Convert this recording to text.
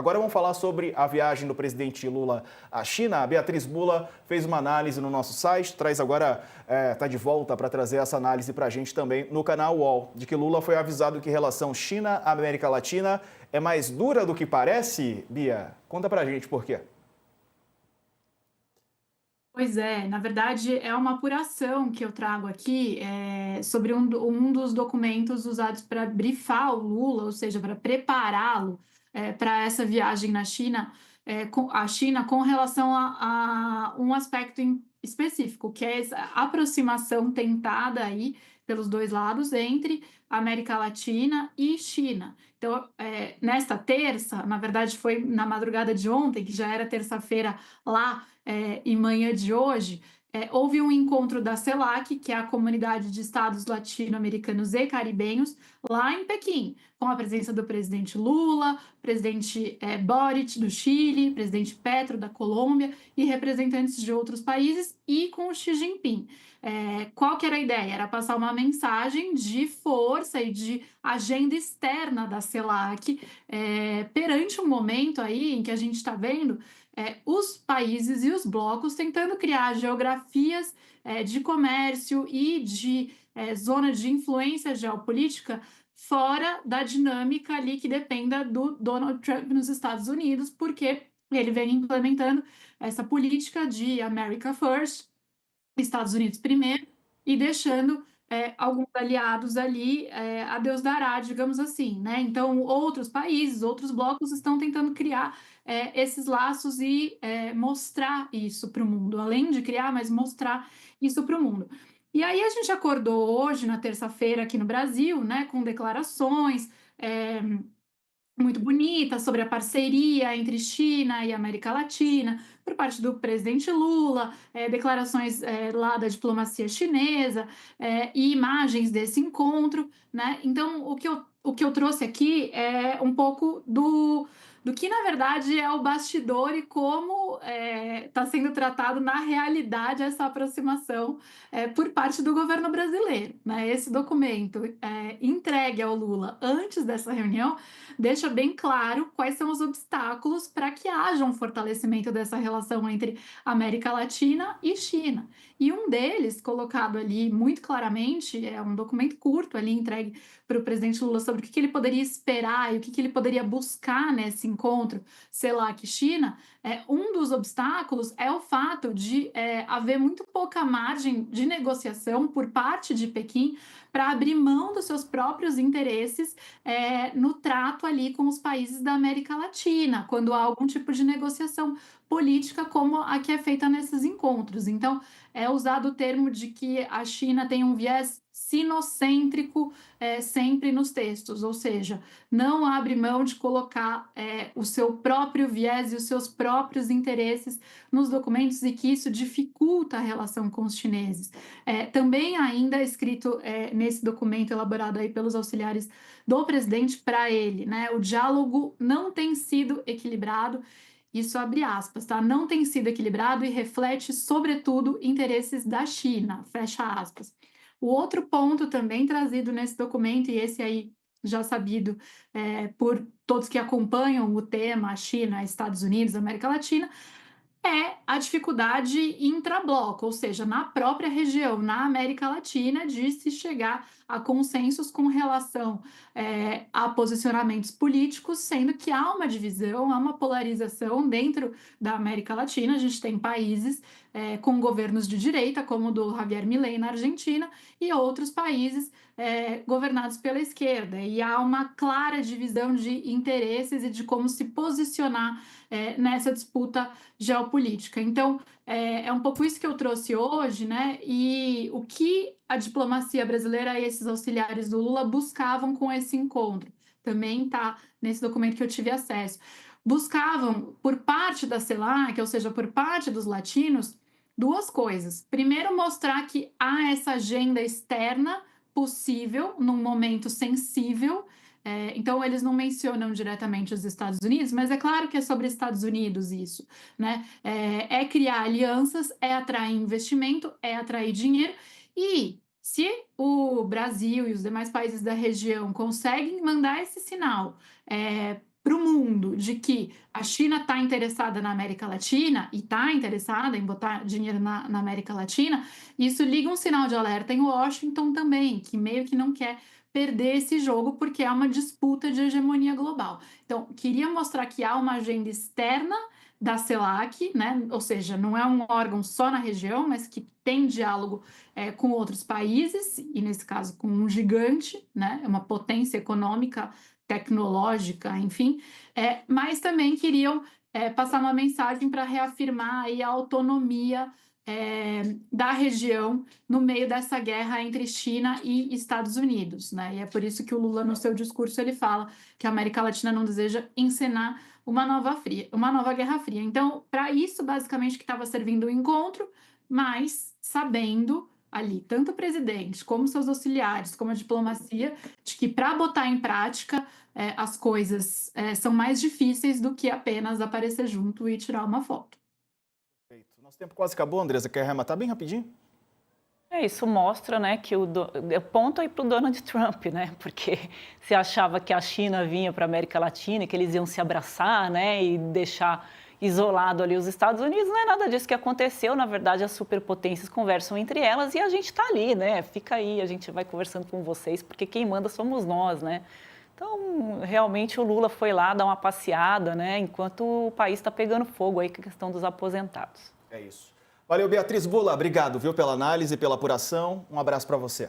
Agora vamos falar sobre a viagem do presidente Lula à China. A Beatriz Bula fez uma análise no nosso site, traz agora, está de volta para trazer essa análise para a gente também no canal UOL, de que Lula foi avisado que a relação China-América Latina é mais dura do que parece. Bia, conta para a gente por quê. Pois é, na verdade é uma apuração que eu trago aqui sobre um dos documentos usados para brifar o Lula, ou seja, para prepará-lo para essa viagem na China, a China com relação a um aspecto específico, que é essa aproximação tentada aí pelos dois lados entre América Latina e China. Então, nesta terça, na verdade foi na madrugada de ontem, que já era terça-feira lá, e manhã de hoje, houve um encontro da CELAC, que é a Comunidade de Estados Latino-Americanos e Caribenhos, lá em Pequim, com a presença do presidente Lula, presidente Boric do Chile, presidente Petro da Colômbia e representantes de outros países e com o Xi Jinping. Qual que era a ideia? Era passar uma mensagem de força e de agenda externa da CELAC perante um momento aí em que a gente está vendo os países e os blocos tentando criar geografias de comércio e de zona de influência geopolítica fora da dinâmica ali que dependa do Donald Trump nos Estados Unidos, porque ele vem implementando essa política de America First, Estados Unidos primeiro, e deixando alguns aliados ali a Deus dará, digamos assim, né? Então, outros países, outros blocos estão tentando criar esses laços e mostrar isso para o mundo, além de criar, mas mostrar isso para o mundo. E aí a gente acordou hoje, na terça-feira, aqui no Brasil, né, com declarações muito bonita sobre a parceria entre China e América Latina, por parte do presidente Lula, declarações lá da diplomacia chinesa, e imagens desse encontro, né? Então, o que eu trouxe aqui é um pouco do que, na verdade, é o bastidor e como está sendo tratado na realidade essa aproximação por parte do governo brasileiro, né? Esse documento entregue ao Lula antes dessa reunião deixa bem claro quais são os obstáculos para que haja um fortalecimento dessa relação entre América Latina e China. E um deles, colocado ali muito claramente, é um documento curto ali entregue para o presidente Lula sobre o que ele poderia esperar e o que ele poderia buscar nesse encontro, sei lá, que China, um dos obstáculos é o fato de haver muito pouca margem de negociação por parte de Pequim para abrir mão dos seus próprios interesses no trato ali com os países da América Latina, quando há algum tipo de negociação política como a que é feita nesses encontros. Então, é usado o termo de que a China tem um viés sinocêntrico sempre nos textos, ou seja, não abre mão de colocar o seu próprio viés e os seus próprios interesses nos documentos e que isso dificulta a relação com os chineses. Também ainda escrito nesse documento elaborado aí pelos auxiliares do presidente para ele, né? O diálogo não tem sido equilibrado, isso abre aspas, tá? Não tem sido equilibrado e reflete, sobretudo, interesses da China, fecha aspas. O outro ponto também trazido nesse documento, e esse aí já sabido por todos que acompanham o tema, China, Estados Unidos, América Latina, é a dificuldade intrabloco, ou seja, na própria região, na América Latina, de se chegar a consensos com relação a posicionamentos políticos, sendo que há uma divisão, há uma polarização dentro da América Latina. A gente tem países com governos de direita, como o do Javier Milei na Argentina, e outros países governados pela esquerda. E há uma clara divisão de interesses e de como se posicionar nessa disputa geopolítica. Então, é um pouco isso que eu trouxe hoje, né? E o que a diplomacia brasileira e esses auxiliares do Lula buscavam com esse encontro. Também está nesse documento que eu tive acesso. Buscavam, por parte da CELAC, ou seja, por parte dos latinos, duas coisas. Primeiro, mostrar que há essa agenda externa possível num momento sensível. Então, eles não mencionam diretamente os Estados Unidos, mas é claro que é sobre Estados Unidos isso, né? É criar alianças, é atrair investimento, é atrair dinheiro. E se o Brasil e os demais países da região conseguem mandar esse sinal para o mundo de que a China está interessada na América Latina e está interessada em botar dinheiro na América Latina, isso liga um sinal de alerta em Washington também, que meio que não quer perder esse jogo porque é uma disputa de hegemonia global. Então, queria mostrar que há uma agenda externa da CELAC, né? Ou seja, não é um órgão só na região, mas que tem diálogo com outros países, e nesse caso com um gigante, né? Uma potência econômica, tecnológica, enfim, mas também queriam passar uma mensagem para reafirmar aí a autonomia da região no meio dessa guerra entre China e Estados Unidos, né? E é por isso que o Lula, no seu discurso, ele fala que a América Latina não deseja encenar uma nova Guerra Fria. Então, para isso, basicamente, que estava servindo o encontro, mas sabendo ali, tanto o presidente, como seus auxiliares, como a diplomacia, de que para botar em prática as coisas são mais difíceis do que apenas aparecer junto e tirar uma foto. Perfeito. Nosso tempo quase acabou, Andressa. Quer arrematar bem rapidinho? Isso mostra, né, que o ponto aí para o Donald Trump, né, porque se achava que a China vinha para a América Latina, que eles iam se abraçar, né, e deixar isolado ali os Estados Unidos, não é nada disso que aconteceu. Na verdade, as superpotências conversam entre elas e a gente está ali, né, fica aí, a gente vai conversando com vocês, porque quem manda somos nós, né. Então, realmente o Lula foi lá dar uma passeada, né, enquanto o país está pegando fogo aí com a questão dos aposentados. É isso. Valeu, Beatriz Bula. Obrigado, viu, pela análise, pela apuração. Um abraço para você.